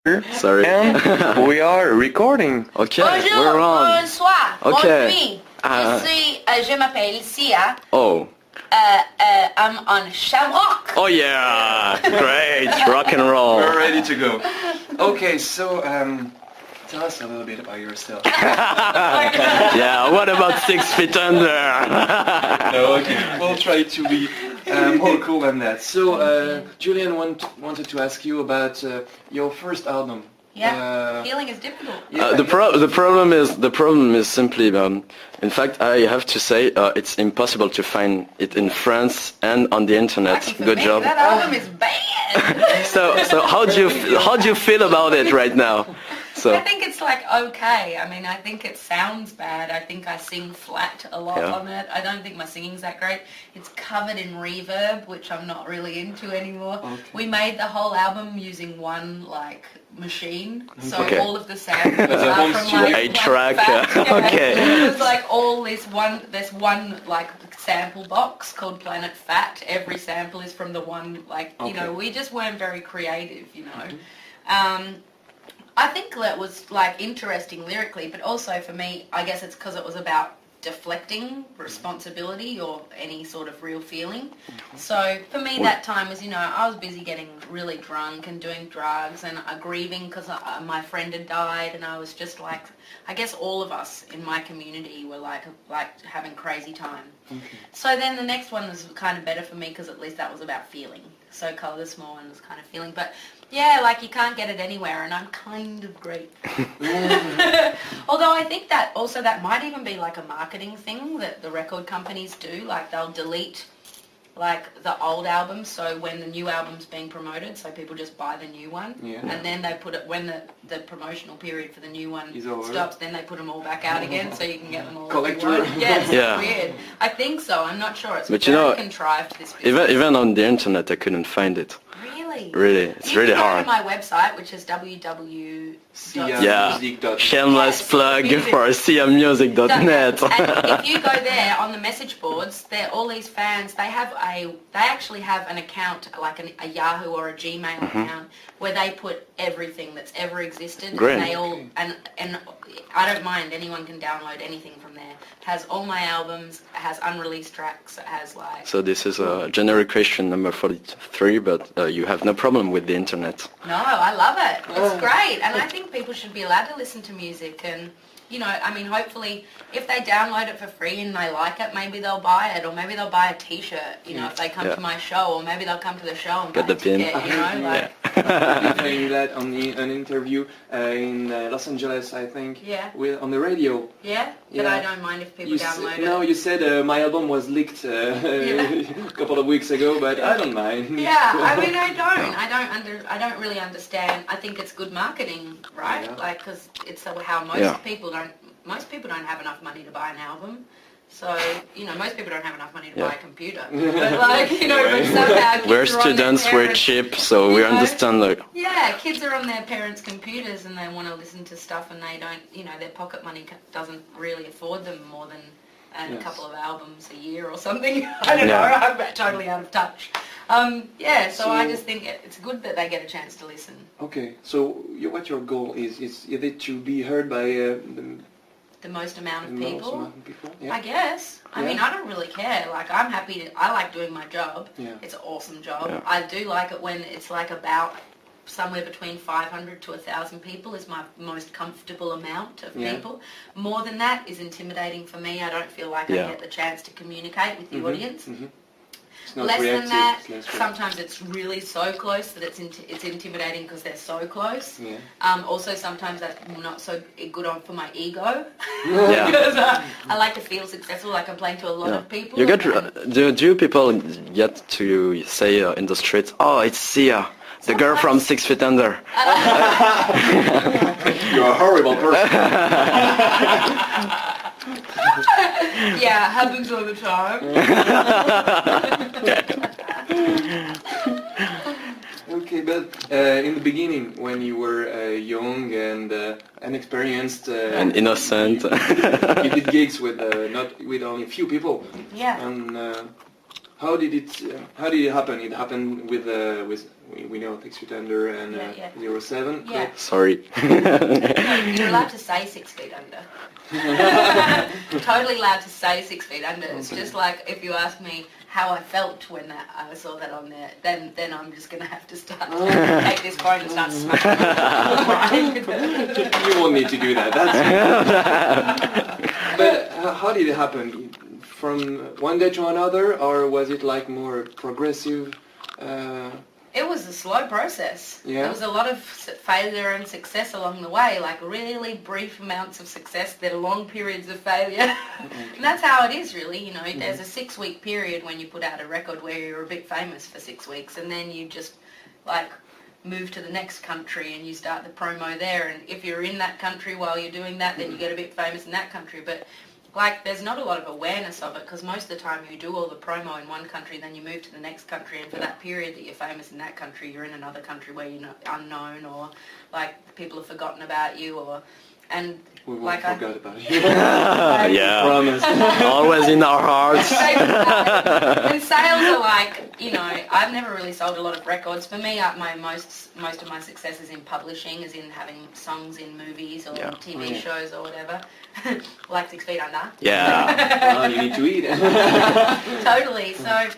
Sorry. And we are recording. Okay, Bonjour, we're on. bonsoir, Okay. bonne nuit. Je m'appelle Sia. Oh. I'm on Shamrock. Oh yeah! Great! Rock and roll. We're ready to go. Okay, so tell us a little bit about yourself. Yeah, what about 6 Feet Under? No, okay. We'll try to be more cool than that. So, Julian wanted to ask you about your first album. Yeah, feeling is difficult. The problem is simply in fact I have to say it's impossible to find it in France and on the internet. Lucky for Good me, job. That album is bad. So how do you feel about it right now? So I think it's like okay. I mean, I think it sounds bad. I think I sing flat a lot on it. I don't think my singing's that great. It's covered in reverb, which I'm not really into anymore. Okay. We made the whole album using one machine, so Okay. all of the samples That's a are home from studio. like 8-track, Fat, yeah. okay. There's like all this one like sample box called Planet Fat. Every sample is from the one you know, we just weren't very creative, you know. I think that was interesting lyrically, but also for me, I guess it's because it was about deflecting responsibility or any sort of real feeling. So for me that time was, you know, I was busy getting really drunk and doing drugs and grieving because my friend had died, and I was just like, I guess all of us in my community were like having crazy time. So then the next one was kind of better for me because at least that was about feeling. So Colour the Small One was kind of feeling, but yeah, you can't get it anywhere, and I'm kind of great. Although I think that also that might even be like a marketing thing that the record companies do, they'll delete the old albums, so when the new album's being promoted, so people just buy the new one, and then they put it, when the promotional period for the new one stops, then they put them all back out again, so you can get them all if you want. Yeah, it's weird. I think so, I'm not sure. It's very contrived, this business. even on the internet I couldn't find it. Really, it's really hard. You can go to my website, which is www. Shameless plug for siamusic.net. And if you go there on the message boards, there all these fans. They actually have an account, like a Yahoo or a Gmail account, where they put everything that's ever existed. Great. And they all and I don't mind. Anyone can download anything from there. It has all my albums. It has unreleased tracks. It has So this is a generic question number 43, but you have no problem with the internet. No, I love it. It's great, and I think people should be allowed to listen to music, and you know, I mean, hopefully if they download it for free and they like it, maybe they'll buy it, or maybe they'll buy a t-shirt, you know, if they come to my show, or maybe they'll come to the show and get buy the a pin. ticket, you know, You're saying that on an interview in Los Angeles, I think, on the radio. Yeah? But I don't mind if people download it. No, you said my album was leaked a couple of weeks ago, but I don't mind. Yeah, I mean, I don't really understand. I think it's good marketing, right? Yeah. Because it's how most people don't have enough money to buy an album. So, you know, most people don't have enough money to buy a computer. But you know, but somehow kids We're are on students, their we're parents', cheap, so we understand Yeah, kids are on their parents' computers and they want to listen to stuff, and they don't, you know, their pocket money doesn't really afford them more than a couple of albums a year or something. I don't know, I'm totally out of touch. So I just think it's good that they get a chance to listen. Okay, so what your goal is it to be heard by the most amount of people? Yeah. I guess. I mean, I don't really care. I'm happy I like doing my job. Yeah. It's an awesome job. Yeah. I do like it when it's about somewhere between 500 to 1,000 people is my most comfortable amount of people. More than that is intimidating for me. I don't feel like I get the chance to communicate with the audience. Less than that, sometimes it's really so close that it's intimidating because they're so close. Yeah. Also, sometimes that's not so good for my ego because I like to feel successful. I'm playing to a lot of people. You get do people get to say in the streets, "Oh, it's Sia, the girl from 6 Feet Under"? You're a horrible person. Yeah, it happens all the time. Okay, but in the beginning, when you were young and inexperienced and innocent, you did gigs with not with only a few people. Yeah. And how did it happen? It happened with we know 6 feet under and 07. Yeah. Sorry. You're allowed to say 6 feet under. Totally allowed to say 6 feet under. It's just like if you ask me how I felt when I saw that on there, then I'm just going to have to start take this phone and start smashing it. You won't need to do that. That's But how did it happen? From one day to another, or was it like more progressive? It was a slow process. Yeah. There was a lot of failure and success along the way, like really brief amounts of success, then long periods of failure. And that's how it is really, you know. There's a 6-week period when you put out a record where you're a bit famous for 6 weeks, and then you just like move to the next country and you start the promo there, and if you're in that country while you're doing that, then you get a bit famous in that country. But like, there's not a lot of awareness of it, because most of the time you do all the promo in one country, then you move to the next country, and for that period that you're famous in that country, you're in another country where you're unknown, or like people have forgotten about you, and we won't like forget about you. Yeah. Promise. Always in our hearts. And sales are like, you know, I've never really sold a lot of records. For me, my most of my success is in publishing, is in having songs in movies or TV shows or whatever. Like 6 feet under. Yeah. Well, you need to eat. Totally. So,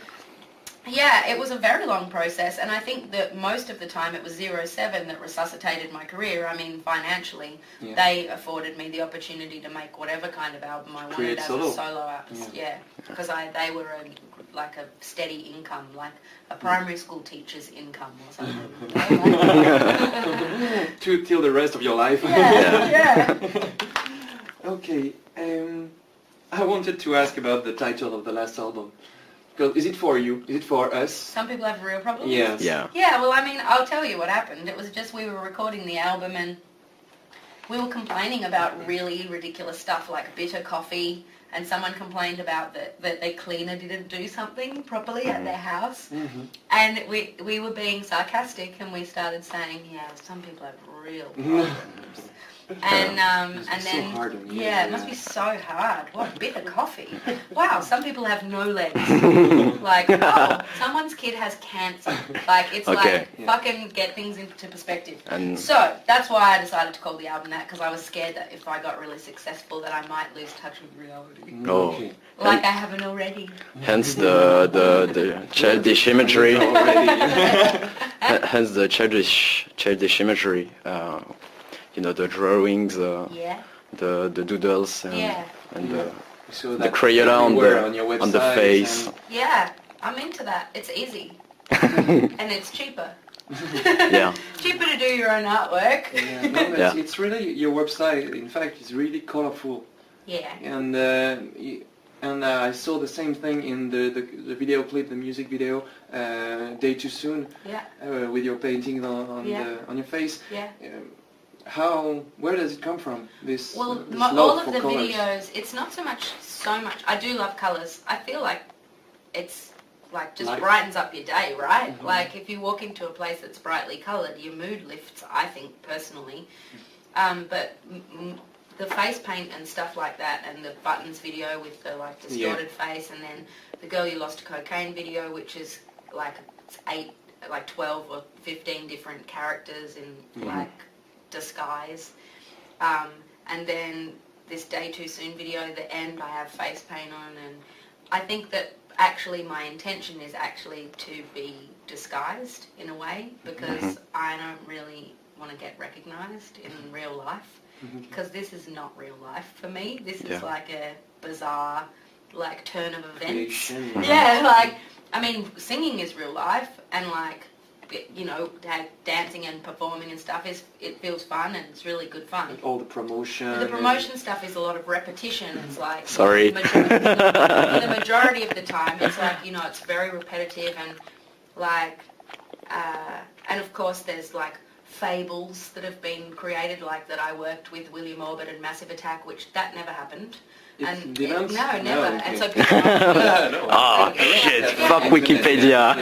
yeah, it was a very long process, and I think that most of the time it was 07 that resuscitated my career. I mean, financially, they afforded me the opportunity to make whatever kind of album I wanted as a solo artist. Yeah, because they were like a steady income, like a primary school teacher's income or something. Till the rest of your life. Yeah. Okay, I wanted to ask about the title of the last album. Because is it for you? Is it for us? Some people have real problems. Yes. Yeah. Yeah, well, I mean, I'll tell you what happened. It was just we were recording the album and we were complaining about really ridiculous stuff like bitter coffee, and someone complained about that their cleaner didn't do something properly at their house. And we were being sarcastic, and we started saying, yeah, some people have real problems. And then so hard on you. it must be so hard. What bitter coffee? Wow, some people have no legs. Like, oh, someone's kid has cancer. Like, it's fucking get things into perspective. And So that's why I decided to call the album that, because I was scared that if I got really successful, that I might lose touch with reality. oh, Like I haven't already. hence the childish imagery. Hence the childish imagery. You know, the drawings, the doodles, and So the Crayola your on the face. Yeah, I'm into that. It's easy. And it's cheaper. Yeah. Cheaper to do your own artwork. It's really, your website, in fact, is really colorful. Yeah. And I saw the same thing in the video clip, the music video, Day Too Soon, with your painting on your face. Yeah. Where does it come from? This Well, this all love of for the colors? videos, it's not so much, I do love colours. I feel like it's like just brightens up your day, right? Like if you walk into a place that's brightly coloured, your mood lifts, I think, personally. But the face paint and stuff like that, and the buttons video with the like distorted face, and then the Girl You Lost to Cocaine video, which is like 12 or 15 different characters in like disguise, and then this Day Too Soon video, the end, I have face paint on, and I think that actually my intention is actually to be disguised in a way, because I don't really want to get recognised in real life, because this is not real life for me. This is like a bizarre like turn of events. Like, I mean, singing is real life, and like, you know, dancing and performing and stuff it feels fun, and it's really good fun. Like all the promotion. The promotion stuff is a lot of repetition. It's like Sorry. The majority of the time, it's like, you know, it's very repetitive, and like, and of course there's like fables that have been created, like that I worked with William Orbit and Massive Attack, which that never happened. And didn't? No, never. No, okay. And so people Shit, fuck Wikipedia.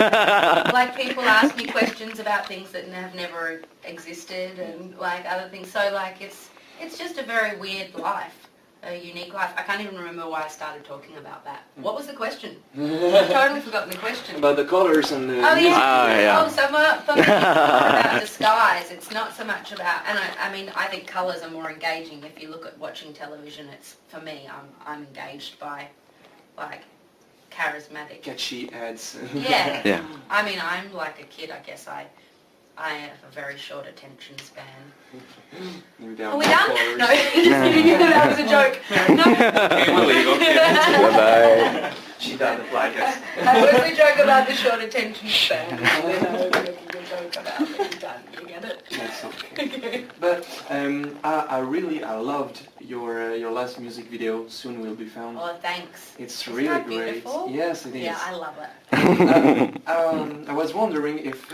like people ask me questions about things that have never existed, and like other things. So like it's just a very weird life. A unique life. I can't even remember why I started talking about that. What was the question? I've totally forgotten the question. About the colors and the... Oh, yeah. Oh, so for me, it's not about disguise. It's not so much about... And I mean, I think colours are more engaging. If you look at watching television, it's, for me, I'm engaged by, like, charismatic... Catchy ads. Yeah. Yeah. I mean, I'm like a kid, I guess. I have a very short attention span. Are we done? No, just kidding. That was a joke. No. Okay, we'll leave. Okay. Bye-bye. She doesn't like us. That was a joke about the short attention span. And then I was making a joke about being done. You get it? That's okay. But I loved your last music video, Soon Will Be Found. Oh, thanks. It's Isn't really that great. beautiful? Yes, it is. Yeah, I love it. I was wondering if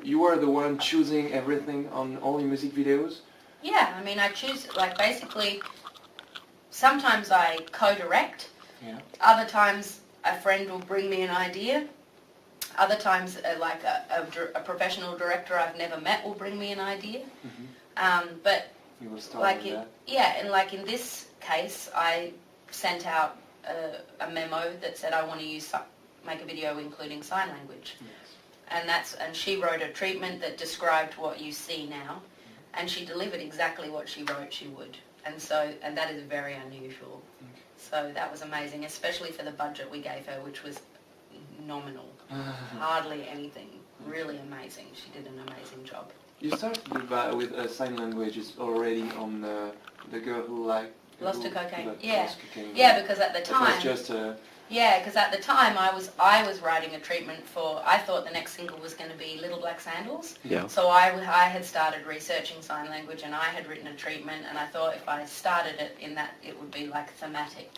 you were the one choosing everything on all your music videos? Yeah, I mean, I choose, like, basically, sometimes I co-direct. Yeah. Other times a friend will bring me an idea. Other times, like a professional director I've never met will bring me an idea. But You will start like with that. yeah, and like in this case, I sent out a memo that said I want to make a video including sign language, and she wrote a treatment that described what you see now, and she delivered exactly what she wrote she would, and that is very unusual. So that was amazing, especially for the budget we gave her, which was nominal, hardly anything. Really amazing. She did an amazing job. You started with sign languages already on the girl who Lost to cocaine. Yeah, lost cocaine. yeah, because at the It time. was just Yeah, because at the time I was writing a treatment for. I thought the next single was going to be Little Black Sandals. Yeah. So I had started researching sign language, and I had written a treatment, and I thought if I started it in that, it would be like thematic.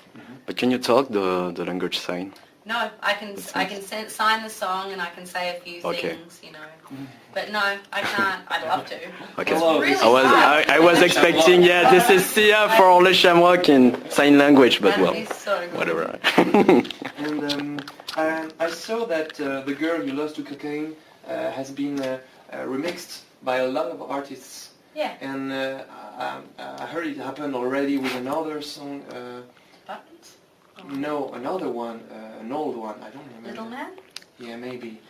But can you talk the language sign? No, I can sign the song, and I can say a few things, you know. But no, I can't. I'd love to. Okay. It's really hard. I was expecting, yeah, this is Sia for only Shamrock in sign language, but well, That'd be so good. whatever. And I saw that the girl you lost to cocaine has been remixed by a lot of artists. Yeah. And I heard it happened already with another song. Buttons? No, another one, an old one. I don't remember. Little Man? Yeah, maybe.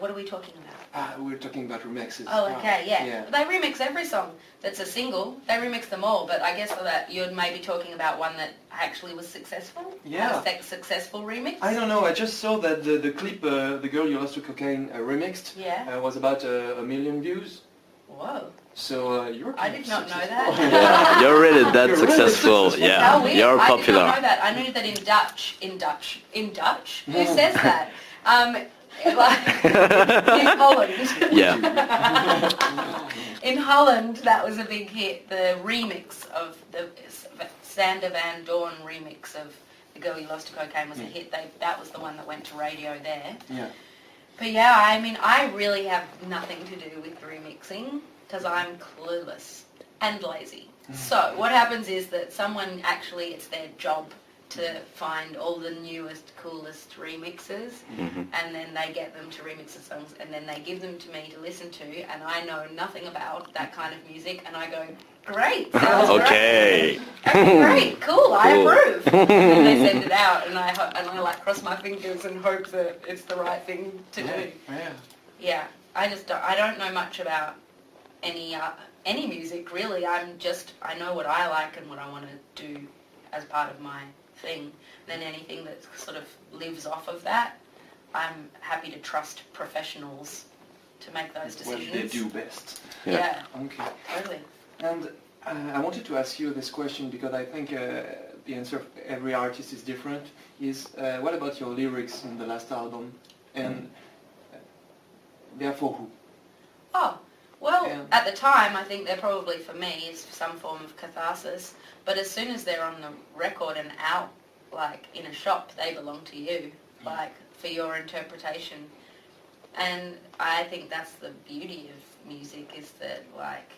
What are we talking about? We're talking about remixes. Oh, okay, yeah. Yeah. They remix every song that's a single. They remix them all, but I guess that you're maybe talking about one that actually was successful? Yeah. A successful remix? I don't know, I just saw that the clip, The Girl You Lost to Cocaine remixed, was about 1 million views. Whoa. So you're I did not know successful. that. Yeah, you're really that You're successful. really successful. Yeah, How weird. you're I popular. did not know that. I knew that in Dutch? Who says that? Like, in Holland. Yeah. In Holland, that was a big hit. The remix of the Sander Van Doorn remix of The Girl You Lost to Cocaine was a hit. That was the one that went to radio there. Yeah. But yeah, I mean, I really have nothing to do with remixing because I'm clueless and lazy. So what happens is that someone actually, it's their job to find all the newest, coolest remixes, and then they get them to remix the songs, and then they give them to me to listen to, and I know nothing about that kind of music, and I go, great, sounds Okay. great. Great, cool, I approve. And they send it out, and I like cross my fingers and hope that it's the right thing to do. Yeah. Yeah, I don't know much about any music really. I know what I like and what I want to do as part of my thing. Then anything that sort of lives off of that, I'm happy to trust professionals to make those decisions. What they do best. Yeah. Okay. Totally. And I wanted to ask you this question because I think the answer of every artist is different. What about your lyrics in the last album? And therefore who? Oh, well, at the time, I think they're probably, for me, is some form of catharsis. But as soon as they're on the record and out, like, in a shop, they belong to you, like, for your interpretation. And I think that's the beauty of music, is that, like,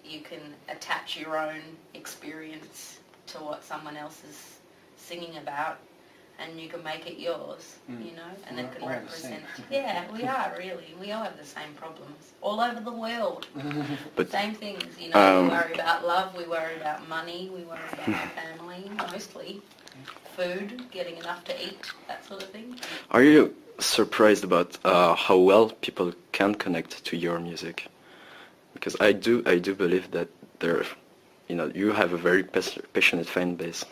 you can attach your own experience to what someone else is singing about. and you can make it yours, you know, and it can We're all the represent. same. Yeah, we are really. We all have the same problems all over the world. But Same things, you know. We worry about love. We worry about money. We worry about our family, mostly. Food, getting enough to eat, that sort of thing. are you surprised about how well people can connect to your music? Because I do believe that there, you have a very passionate fan base.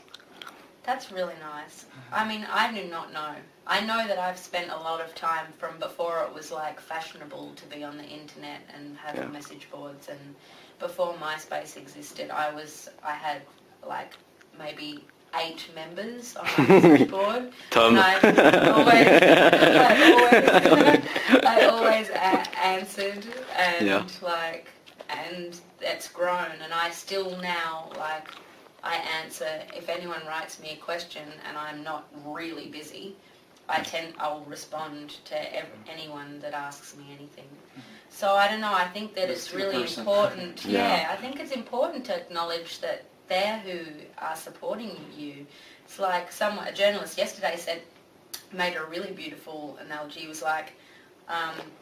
That's really nice. I mean, I do not know. I know that I've spent a lot of time from before it was like fashionable to be on the internet and have Yeah. message boards, and before MySpace existed, I had like maybe 8 members on my message board. Tom. And I always answered, and Yeah. and it's grown, and I still now I answer if anyone writes me a question and I'm not really busy. I'll respond to anyone that asks me anything. So I don't know. I think that it's really important. Yeah. I think it's important to acknowledge that they're who are supporting you. It's like a journalist yesterday made a really beautiful analogy. It was like,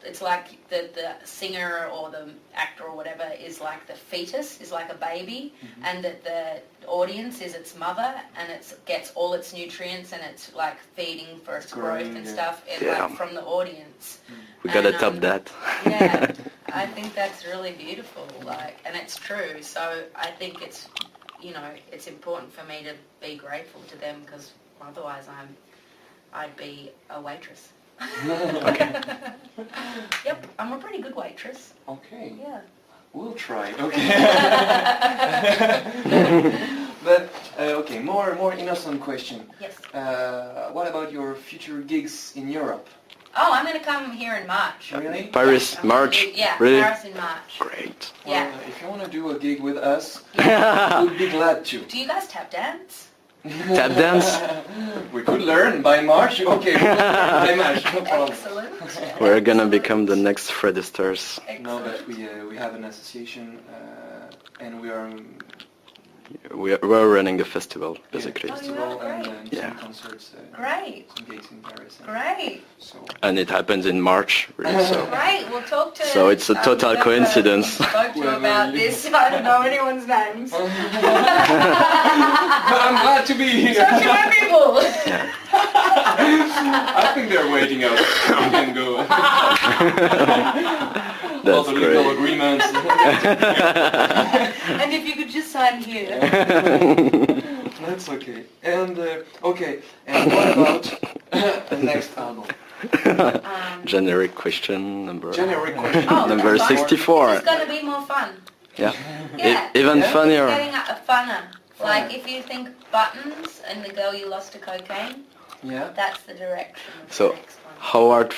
it's like the singer or the actor or whatever is like the fetus, is like a baby, and that the audience is its mother, and it gets all its nutrients, and it's like feeding for its growth and stuff like from the audience. We gotta And, top that. Yeah, I think that's really beautiful, and it's true. So I think it's important for me to be grateful to them, because otherwise I'd be a waitress. Yep, I'm a pretty good waitress. Okay. Yeah. We'll try. Okay. But okay, more innocent question. Yes. What about your future gigs in Europe? Oh, I'm going to come here in March. Really? Paris, I'm March. gonna yeah, Really? Paris in March. Great. Well, Yeah. if you want to do a gig with us, we'd be glad to. Do you guys tap dance? Tap dance? We could learn by March. Okay, by March, no problem. Excellent. We're gonna become the next Fred Astaire's. No, but Excellent. we have an association, and we are We're running a festival, basically. Oh, festival and Yeah. some concerts, Great. some gigs in Paris. Great. So And it happens in March, really, so. Great. We'll talk to. So it's a total whoever coincidence. Spoke to Whoever about you- this. I don't know anyone's names. But I'm glad to be here. Talk to my people. I think they're waiting out. We can go. All That's the legal great. agreements. And if you could just sign here. That's okay. And okay. And what about the next album? Generic question number. Generic question. Oh, Number that's fine. 64. It's going to be more fun. Yeah. Yeah. Even Yeah? funnier. It's getting funner. Funner. Like if you think buttons and the girl you lost to cocaine, Yeah. that's the direction of So, the next one. how hard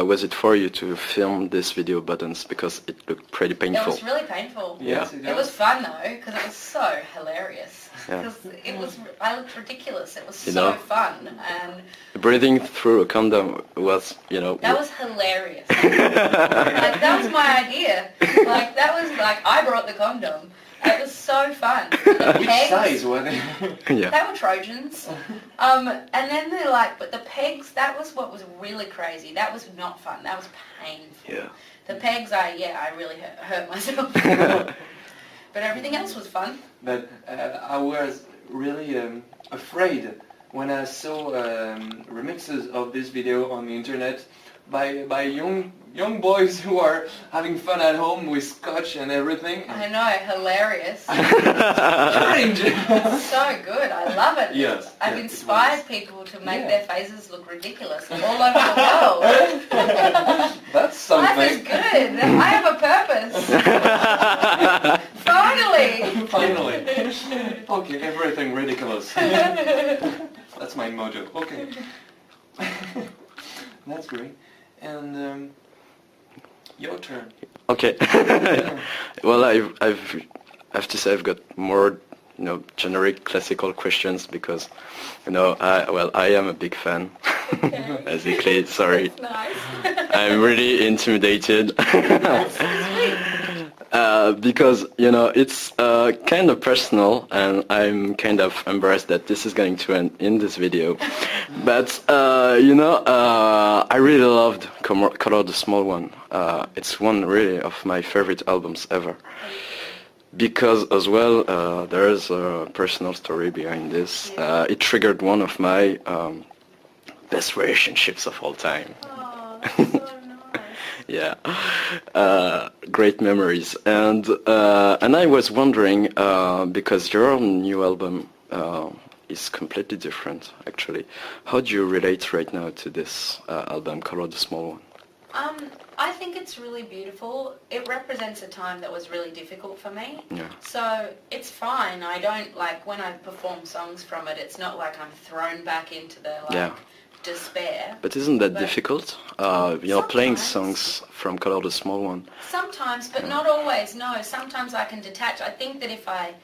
was it for you to film this video Buttons? Because it looked pretty It painful. was really painful. Yes, It was fun though, because it was so hilarious. Yeah. Because I looked ridiculous. It was You so know. fun, and Breathing through a condom was, that was hilarious. Like that was my idea. Like that was like I brought the condom. It was so fun. The Which pegs, size were they? yeah. They were Trojans. And then they're like, but the pegs, that was what was really crazy. That was not fun. That was painful. Yeah. The pegs, I really hurt myself. But everything else was fun. But I was really afraid when I saw remixes of this video on the internet by young boys who are having fun at home with scotch and everything. I know, hilarious. Cringe. So good. I love it. Yes, I've yes, inspired it was. people to make Yeah. their faces look ridiculous all over the world. That's Life is something. good. I have a purpose. Finally. Finally. Okay, everything ridiculous. That's my motto. Okay. That's great. And your turn. Okay. Well, I have to say I've got more, generic classical questions because, I am a big fan. Okay. Basically, sorry. That's nice. I'm really intimidated. That's sweet. Because it's kind of personal, and I'm kind of embarrassed that this is going to end in this video. But I really loved Color the Small One. It's one really of my favorite albums ever. Because as well, there is a personal story behind this. It triggered one of my best relationships of all time. Oh, that's so nice. Yeah, great memories. And I was wondering, because your new album is completely different, actually. How do you relate right now to this album, Color the Small One? I think it's really beautiful. It represents a time that was really difficult for me. Yeah. So it's fine. I don't, like, when I perform songs from it, it's not like I'm thrown back into the, despair. But isn't that difficult? Playing Sometimes. songs from Color the Small One. Sometimes, but not always, no. Sometimes I can detach. I think that if I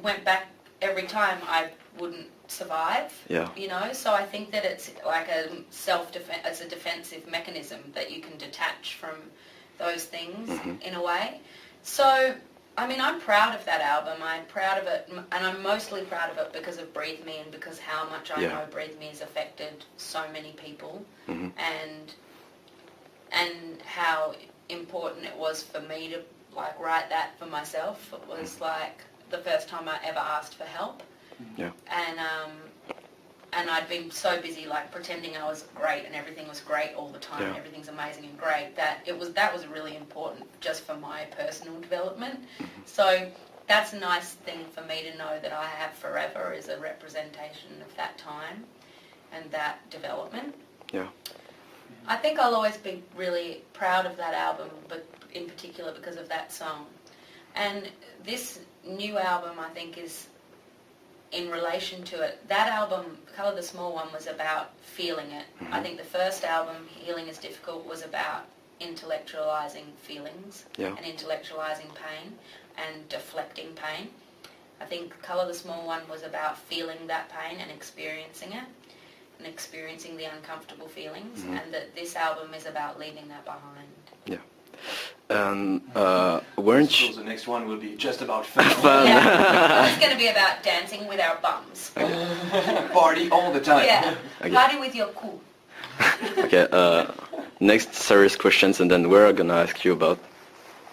went back every time, I wouldn't survive. Yeah. So I think that it's like a self-defense, it's a defensive mechanism that you can detach from those things in a way. So, I mean, I'm proud of that album. I'm proud of it, and I'm mostly proud of it because of Breathe Me and because how much I know Breathe Me has affected so many people, and how important it was for me to write that for myself. It was like the first time I ever asked for help. Yeah. And I'd been so busy pretending I was great and everything was great all the time and everything's amazing and great that that was really important just for my personal development. So that's a nice thing for me to know that I have forever is a representation of that time and that development. Yeah. I think I'll always be really proud of that album, but in particular because of that song. And this new album, I think, is in relation to it. That album, Colour the Small One, was about feeling it. I think the first album, Healing is Difficult, was about intellectualising feelings and intellectualising pain and deflecting pain. I think Colour the Small One was about feeling that pain and experiencing it and experiencing the uncomfortable feelings, and that this album is about leaving that behind. Yeah. Weren't you... So the next one will be just about fun. Yeah. It's going to be about dancing with our bums. Party all the time. Yeah. Okay. Party with your cool. Okay, next serious questions, and then we're gonna ask you about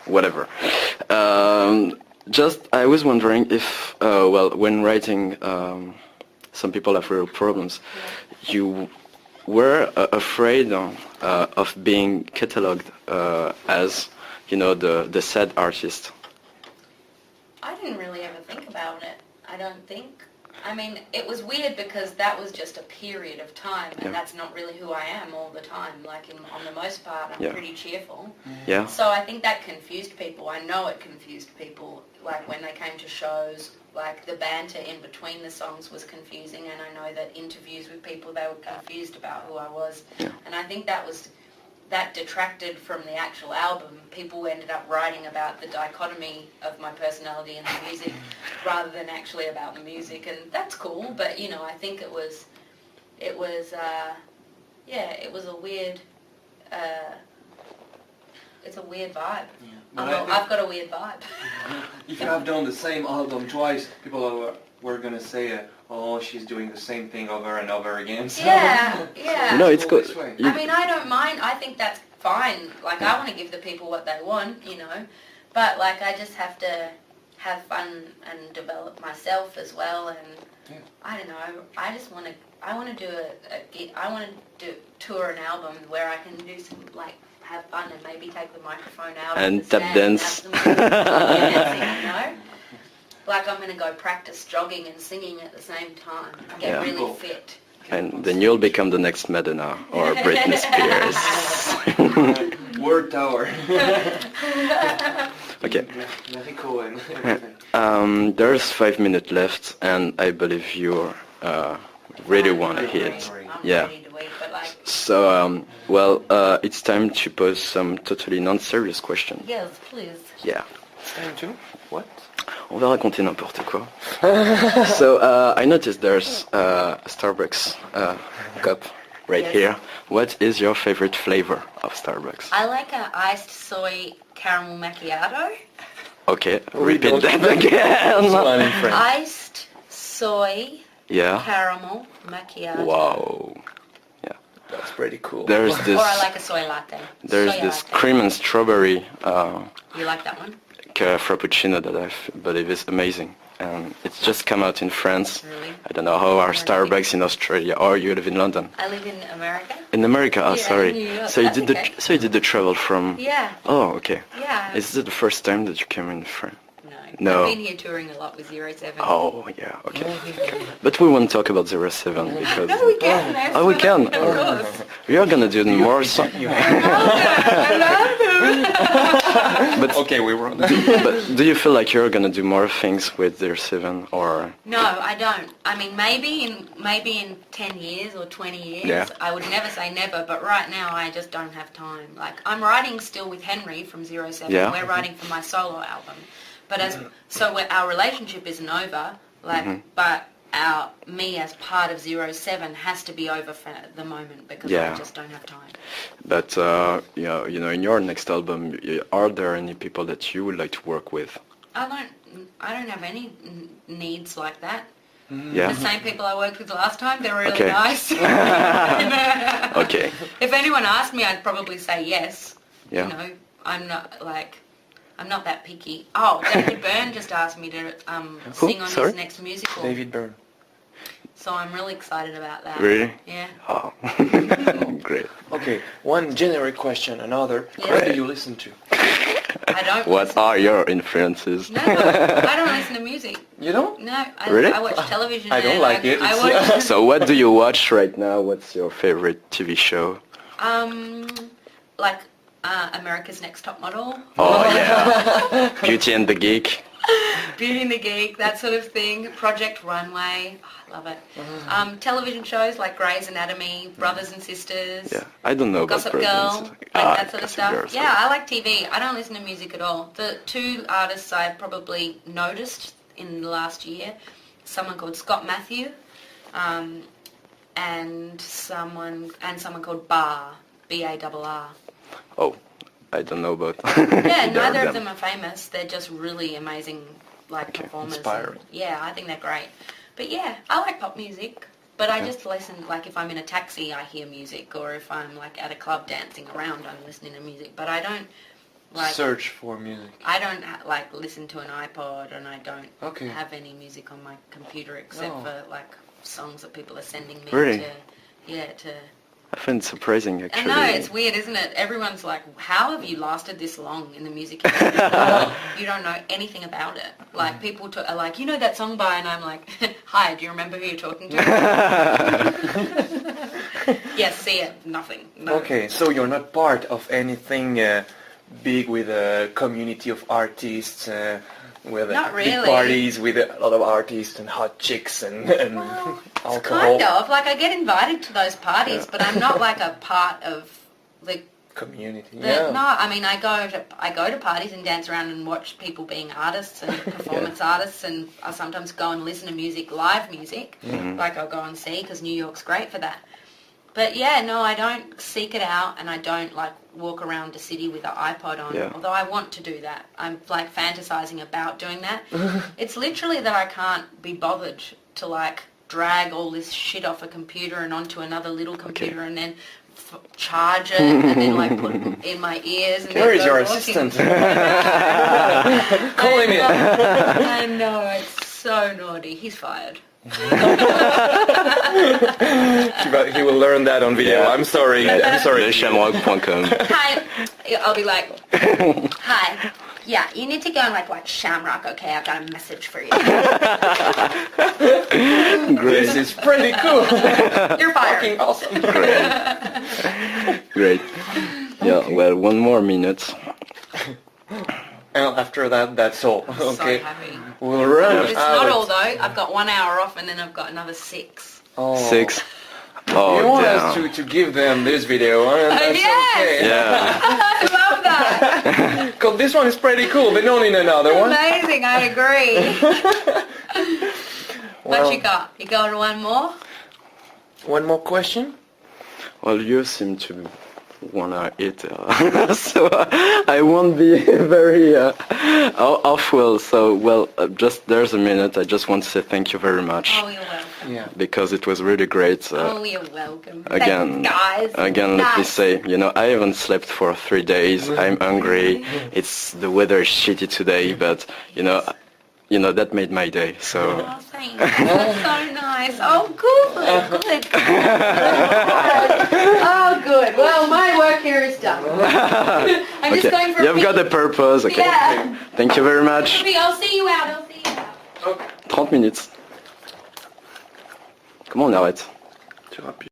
whatever. I was wondering if, when writing, some people have real problems. You were afraid of being catalogued as, the sad artist. I didn't really ever think about it, I don't think. I mean, it was weird because that was just a period of time, and that's not really who I am all the time. On the most part, I'm pretty cheerful. Yeah. So I think that confused people. I know it confused people, when they came to shows, the banter in between the songs was confusing, and I know that interviews with people, they were confused about who I was. Yeah. And I think that detracted from the actual album. People ended up writing about the dichotomy of my personality and the music rather than actually about the music, and that's cool, but I think it was a weird, it's a weird vibe. Yeah. I've got a weird vibe. If you have done the same album twice, people were going to say, oh, she's doing the same thing over and over again. So Yeah. No, it's good. I mean, I don't mind. I think that's fine. I want to give the people what they want, But, I just have to have fun and develop myself as well. And, I don't know, I want to tour an album where I can do some, have fun and maybe take the microphone out and the tap stand dance. And have some dancing, I'm going to go practice jogging and singing at the same time. Get really fit. And then you'll become the next Madonna or Britney Spears. Word tower. Okay. Mexico and everything. There's 5 minutes left, and I believe you really want to hit. I'm Yeah. ready to eat, but So, it's time to pose some totally non-serious questions. yes, please. Yeah. What? On va raconter n'importe quoi. So, I noticed there's a Starbucks cup right here. What is your favorite flavor of Starbucks? I like an iced soy caramel macchiato. Okay, We repeat don't that This again. one in French. Iced soy Yeah. caramel macchiato. Wow. That's pretty cool. There's this. Or I like a soy latte. There's Soy this latte. cream and strawberry You like that one? frappuccino that believe is amazing. And it's just come out in France. Really? I don't know how are Yeah. Starbucks in Australia, or you live in London. I live in America. In America, oh Yeah, sorry. in New York. So you That's did okay. so you did the travel from. Yeah. Oh, okay. Yeah. Is it the first time that you came in France? No. No. I've been here touring a lot with 07. Oh, yeah, okay. But we won't talk about 07 because. No, we can. Oh, we can. Of course. We are gonna do more. I love them. But Okay, we were on that. but do you feel like you're gonna do more things with 07 or? No, I don't. I mean, maybe in 10 years or 20 years, Yeah. I would never say never, but right now I just don't have time. Like, I'm writing still with Henry from 07. Yeah. We're writing for my solo album. But our relationship isn't over, like, but me as part of 07 has to be over for the moment because Yeah. I just don't have time. But you know, in your next album, are there any people that you would like to work with? I don't have any needs like that. Yeah. The same people I worked with last time, they're really Okay. nice. Okay. If anyone asked me, I'd probably say yes. Yeah. You know, I'm not that picky. Oh, David Byrne just asked me to sing on Sorry? his next musical. David Byrne. So I'm really excited about that. Really? Yeah. Oh, great. Okay, one generic question, another. Yeah. What do you listen to? I don't What listen. are your influences? No, I don't listen to music. You don't? No, Really? I watch television. I don't and like it. I It's- watch, So what do you watch right now? What's your favorite TV show? like America's Next Top Model, Oh yeah, Beauty and the Geek. Beauty and the Geek, that sort of thing. Project Runway, oh, I love it. Television shows like Grey's Anatomy, Brothers and Sisters. Yeah, I don't know about Gossip Presidents. Girl, like that sort of Gossip stuff. Girl, Yeah, I like TV. I don't listen to music at all. The two artists I probably noticed in the last year, someone called Scott Matthew, and someone called Barr, B-A-R-R. Oh, I don't know about. Yeah, either neither of them are famous. They're just really amazing, like, Okay, performers. inspiring. Yeah, I think they're great. But yeah, I like pop music. But I just listen, like, if I'm in a taxi, I hear music, or if I'm, like, at a club dancing around, I'm listening to music. But I don't, like, Search for music. I don't, like, listen to an iPod, and I don't Okay. have any music on my computer except Oh. for, like, songs that people are sending me Really? to... I find it surprising I actually. know, it's weird, isn't it? Everyone's like, how have you lasted this long in the music industry? You don't know anything about it. Like, people are like, you know that song by, and I'm like, hi, do you remember who you're talking to? Yes, see it, nothing. No. Okay, so you're not part of anything big with a community of artists, with Not big really. parties with a lot of artists and hot chicks and Well, alcohol. kind of. Like, I get invited to those parties, but I'm not like a part of the... Community, the yeah. No, I mean, I go to parties and dance around and watch people being artists and performance artists, and I sometimes go and listen to music, live music, like I'll go and see, because New York's great for that. But yeah, no, I don't seek it out, and I don't like walk around the city with an iPod on, Yeah. although I want to do that. I'm like fantasizing about doing that. It's literally that I can't be bothered to like drag all this shit off a computer and onto another little computer and then charge it and then like put it in my ears. And Where then is go your walking. assistant? Call him in. I know, it's so naughty. He's fired. He will learn that on video. Yeah. I'm sorry. I'm sorry. Shamrock.com. Hi. I'll be like, hi. Yeah, you need to go and like watch Shamrock, okay? I've got a message for you. This is pretty cool. You're fired. Fucking awesome. Great. Yeah, well, one more minute. And after that, that's all. So Okay. happy. We'll run It's out. not all though. I've got 1 hour off and then I've got another 6. Oh. 6. You Oh, want us damn. to give them this video, and that's yes! okay. Yeah. I love that. Because this one is pretty cool. They don't need another one. Amazing. I agree. Well, What you got? You got one more? one more question? Well, you seem to wanna eat, so I won't be very awful. So well, just there's a minute. I just want to say thank you very much. Oh, you're welcome. Yeah. Because it was really great. Oh, you're welcome. Again, Thanks, guys. again, let me Nice. say, I haven't slept for 3 days. I'm hungry. It's the weather is shitty today, but that made my day. So. Oh, thanks. That's so nice. Oh, good. Good. Oh, good. Well, my work here is done. I'm just going for a You've got pee. a purpose. Okay. Yeah. Thank you very much. I'll see you out. I'll see you out. 30 minutes. Comment on arrête? C'est rapide.